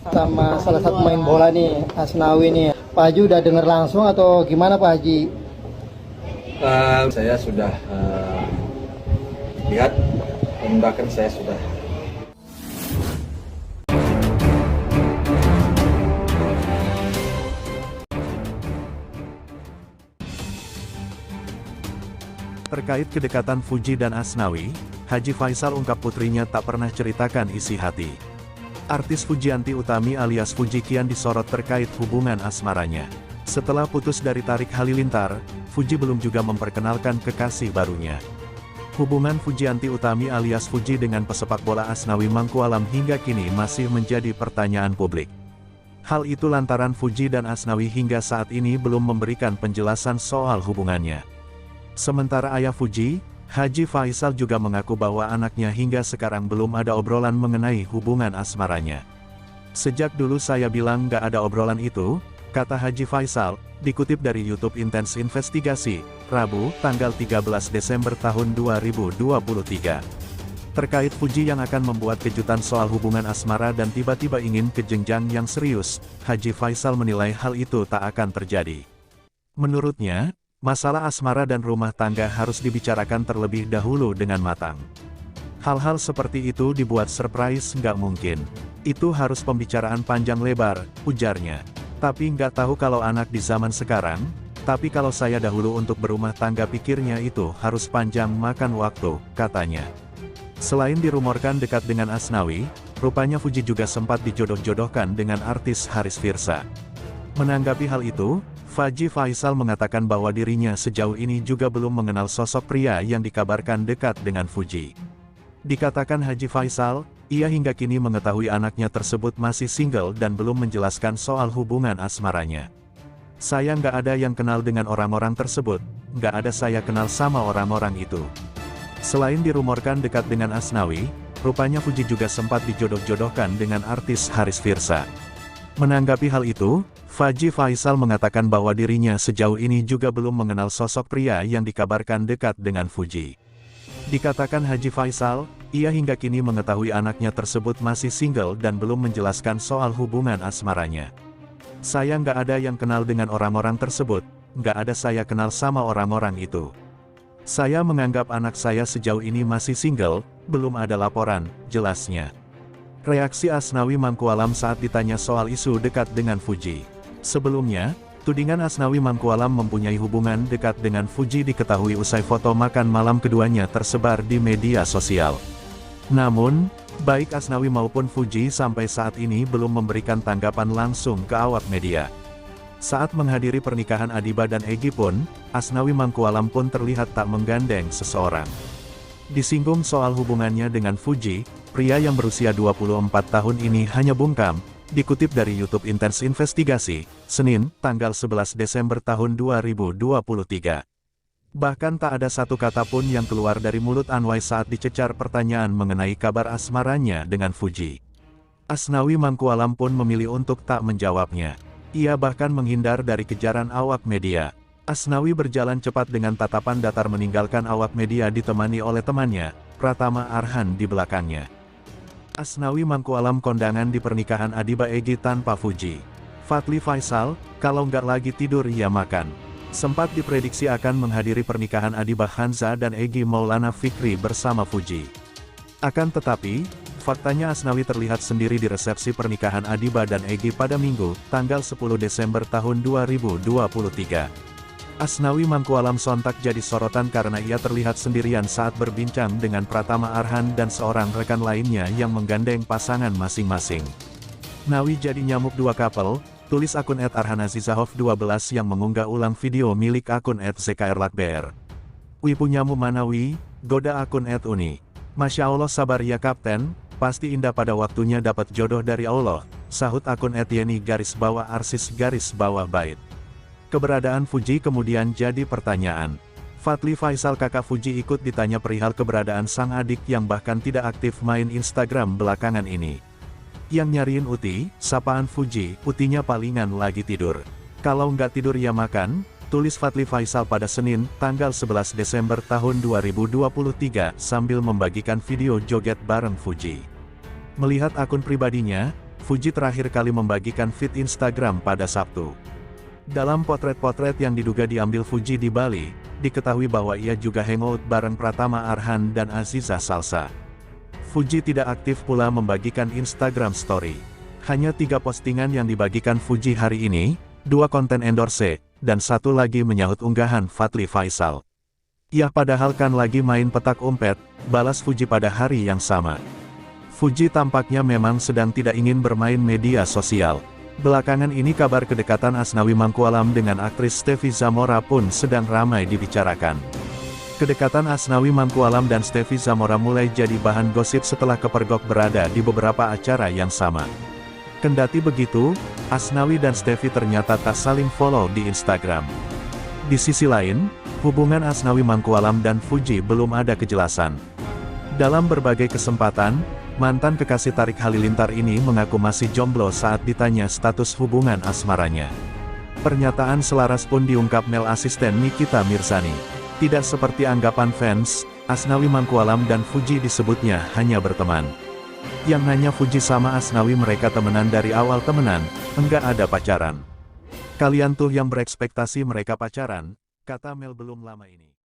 sama salah satu main bola nih, Asnawi nih. Pak Haji udah dengar langsung atau gimana Pak Haji? Saya sudah lihat dan bahkan saya sudah terkait kedekatan Fuji dan Asnawi, Haji Faisal ungkap putrinya tak pernah ceritakan isi hati. Artis Fujianti Utami alias Fuji kian disorot terkait hubungan asmaranya. Setelah putus dari Tarik Halilintar, Fuji belum juga memperkenalkan kekasih barunya. Hubungan Fujianti Utami alias Fuji dengan pesepak bola Asnawi Mangkualam hingga kini masih menjadi pertanyaan publik. Hal itu lantaran Fuji dan Asnawi hingga saat ini belum memberikan penjelasan soal hubungannya. Sementara ayah Fuji, Haji Faisal juga mengaku bahwa anaknya hingga sekarang belum ada obrolan mengenai hubungan asmaranya. Sejak dulu saya bilang gak ada obrolan itu, kata Haji Faisal, dikutip dari YouTube Intens Investigasi, Rabu, tanggal 13 Desember tahun 2023. Terkait Fuji yang akan membuat kejutan soal hubungan asmara dan tiba-tiba ingin ke jenjang yang serius, Haji Faisal menilai hal itu tak akan terjadi. Menurutnya, masalah asmara dan rumah tangga harus dibicarakan terlebih dahulu dengan matang. Hal-hal seperti itu dibuat surprise nggak mungkin. Itu harus pembicaraan panjang lebar, ujarnya. Tapi nggak tahu kalau anak di zaman sekarang, tapi kalau saya dahulu untuk berumah tangga pikirnya itu harus panjang makan waktu, katanya. Selain dirumorkan dekat dengan Asnawi, rupanya Fuji juga sempat dijodoh-jodohkan dengan artis Haris Firsa. Menanggapi hal itu, Haji Faisal mengatakan bahwa dirinya sejauh ini juga belum mengenal sosok pria yang dikabarkan dekat dengan Fuji. Dikatakan Haji Faisal, ia hingga kini mengetahui anaknya tersebut masih single dan belum menjelaskan soal hubungan asmaranya. Saya nggak ada yang kenal dengan orang-orang tersebut, nggak ada saya kenal sama orang-orang itu. Selain dirumorkan dekat dengan Asnawi, rupanya Fuji juga sempat dijodoh-jodohkan dengan artis Haris Firsa. Menanggapi hal itu, Haji Faisal mengatakan bahwa dirinya sejauh ini juga belum mengenal sosok pria yang dikabarkan dekat dengan Fuji. Dikatakan Haji Faisal, ia hingga kini mengetahui anaknya tersebut masih single dan belum menjelaskan soal hubungan asmaranya. Saya nggak ada yang kenal dengan orang-orang tersebut, nggak ada saya kenal sama orang-orang itu. Saya menganggap anak saya sejauh ini masih single, belum ada laporan, jelasnya. Reaksi Asnawi Mangkualam saat ditanya soal isu dekat dengan Fuji. Sebelumnya, tudingan Asnawi Mangkualam mempunyai hubungan dekat dengan Fuji diketahui usai foto makan malam keduanya tersebar di media sosial. Namun, baik Asnawi maupun Fuji sampai saat ini belum memberikan tanggapan langsung ke awak media. Saat menghadiri pernikahan Adiba dan Egy pun, Asnawi Mangkualam pun terlihat tak menggandeng seseorang. Disinggung soal hubungannya dengan Fuji, pria yang berusia 24 tahun ini hanya bungkam, dikutip dari YouTube Intens Investigasi, Senin, tanggal 11 Desember tahun 2023. Bahkan tak ada satu kata pun yang keluar dari mulut Anway saat dicecar pertanyaan mengenai kabar asmaranya dengan Fuji. Asnawi Mangkualam pun memilih untuk tak menjawabnya. Ia bahkan menghindar dari kejaran awak media. Asnawi berjalan cepat dengan tatapan datar meninggalkan awak media ditemani oleh temannya, Pratama Arhan di belakangnya. Asnawi Mangkualam kondangan di pernikahan Adiba Egy tanpa Fuji. Fadly Faisal, kalau nggak lagi tidur ya makan. Sempat diprediksi akan menghadiri pernikahan Adiba Hanza dan Egy Maulana Fikri bersama Fuji. Akan tetapi, faktanya Asnawi terlihat sendiri di resepsi pernikahan Adiba dan Egy pada Minggu, tanggal 10 Desember tahun 2023. Asnawi Mangkualam sontak jadi sorotan karena ia terlihat sendirian saat berbincang dengan Pratama Arhan dan seorang rekan lainnya yang menggandeng pasangan masing-masing. Nawi jadi nyamuk dua couple, tulis akun @arhanazizahov12 yang mengunggah ulang video milik akun @zkrlakber. Wi punyamu mana wi, goda akun @uni. Masya Allah sabar ya kapten, pasti indah pada waktunya dapat jodoh dari Allah, sahut akun @yeni_arsis_bait. Keberadaan Fuji kemudian jadi pertanyaan. Fadly Faisal kakak Fuji ikut ditanya perihal keberadaan sang adik yang bahkan tidak aktif main Instagram belakangan ini. Yang nyariin Uti, sapaan Fuji, Utinya palingan lagi tidur. Kalau nggak tidur ya makan, tulis Fadly Faisal pada Senin, tanggal 11 Desember tahun 2023 sambil membagikan video joget bareng Fuji. Melihat akun pribadinya, Fuji terakhir kali membagikan feed Instagram pada Sabtu. Dalam potret-potret yang diduga diambil Fuji di Bali, diketahui bahwa ia juga hangout bareng Pratama Arhan dan Aziza Salsa. Fuji tidak aktif pula membagikan Instagram Story. Hanya 3 postingan yang dibagikan Fuji hari ini, 2 konten endorse, dan 1 lagi menyahut unggahan Fadly Faisal. Ia padahal kan lagi main petak umpet, balas Fuji pada hari yang sama. Fuji tampaknya memang sedang tidak ingin bermain media sosial. Belakangan ini kabar kedekatan Asnawi Mangkualam dengan aktris Steffi Zamora pun sedang ramai dibicarakan. Kedekatan Asnawi Mangkualam dan Steffi Zamora mulai jadi bahan gosip setelah kepergok berada di beberapa acara yang sama. Kendati begitu, Asnawi dan Steffi ternyata tak saling follow di Instagram. Di sisi lain, hubungan Asnawi Mangkualam dan Fuji belum ada kejelasan. Dalam berbagai kesempatan, mantan kekasih Tarik Halilintar ini mengaku masih jomblo saat ditanya status hubungan asmaranya. Pernyataan selaras pun diungkap Mel asisten Nikita Mirzani. Tidak seperti anggapan fans, Asnawi Mangkualam dan Fuji disebutnya hanya berteman. Yang nanya Fuji sama Asnawi mereka temenan dari awal temenan, enggak ada pacaran. Kalian tuh yang berekspektasi mereka pacaran, kata Mel belum lama ini.